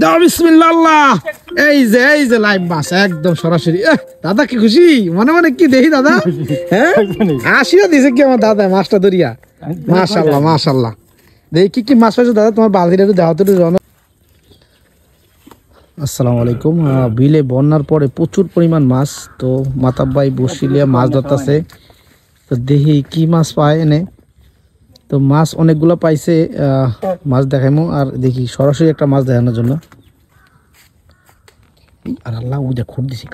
দাও বিসমিল্লাহ আল্লাহ। এই যে লাইভ মাছ একদম সরাসরি। দাদা কি খুশি, মনে মনে কি দেখি দাদা, হ্যাঁ আসিও দিছে কি আমার দাদা মাছটা ধরিয়া। মাশাআল্লাহ মাশাআল্লাহ। দেখি কি মাছ পাইছো দাদা, তোমার বালতিটা একটু দাও তো একটু। আসসালামু আলাইকুম। বিলে বন্যার পরে প্রচুর পরিমাণ মাছ, তো মাতাব ভাই বসিলিয়া মাছ ধরতেছে। তো দেখি কি মাছ পায় এনে। তো মাছ অনেকগুলো পাইছে, মাছ দেখাইমো আর দেখি সরাসরি একটা মাছ দেখানোর জন্য। আর আল্লাহ ওই যা খুঁট দিছি,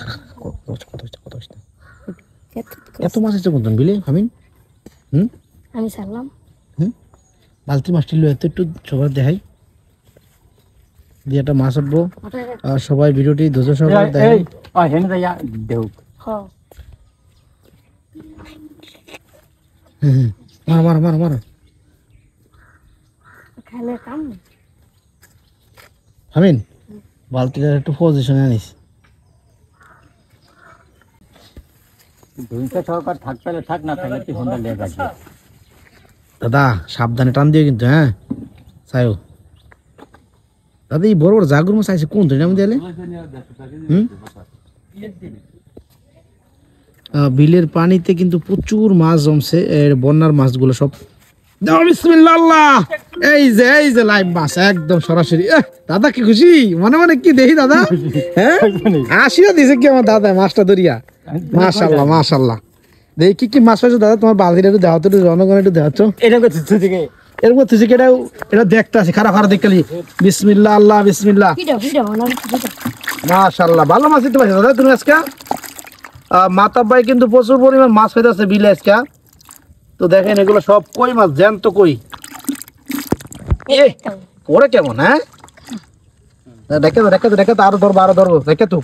এত মাছ আছে কোন বিলে আমি আমি সারলাম। বালতি মাছটি লো এত একটু সবার দেখাই দিয়ে একটা মাছ উঠবো। সবাই ভিডিওটি ধৈর্য সহকারে দেখেন। মারো মারো মারো মারো। আমিন বালতিটা একটু পজিশনে আনিস। দাদা সাবধানে টান দিও কিন্তু, হ্যাঁ চাইও দাদা। এই বড় বড় জাগুর মাছ আছে কোন ধরে আমি দিলে। বিলের পানিতে কিন্তু প্রচুর মাছ জমছে, বন্যার মাছগুলো সব। দাও বিসমিল্লাহ আল্লাহ। এই যে লাইভ মাছ একদম সরাসরি। দাদা কি খুশি, মনে মনে কি দেখি দাদা, হ্যাঁ আসিও দিছে কি আমার দাদা মাছটা ধরিয়া। মাশাআল্লাহ মাশাআল্লাহ। দেখি কি মাছ পাইছো দাদা, তোমার বালতিটা একটু দাও তো একটু, জনগণ একটু দেখাচ্ছ। এরকম তুই এটা দেখতে আছে, খারাপ খারাপ দেখতে। বিসমিল্লাহ আল্লাহ বিসমিল্লাহ। মাশাআল্লাহ ভালো মাছ দিতে পারছো দাদা তুমি আজকে। মাতাব ভাই কিন্তু প্রচুর পরিমাণ মাছ হইতেছে বিলে আজকে। তো দেখেন এগুলো সব কই মাছ, জ্যান্ত কই। ওরে কেমন, হ্যাঁ দেখে তো আরো ধরবো দেখে তো।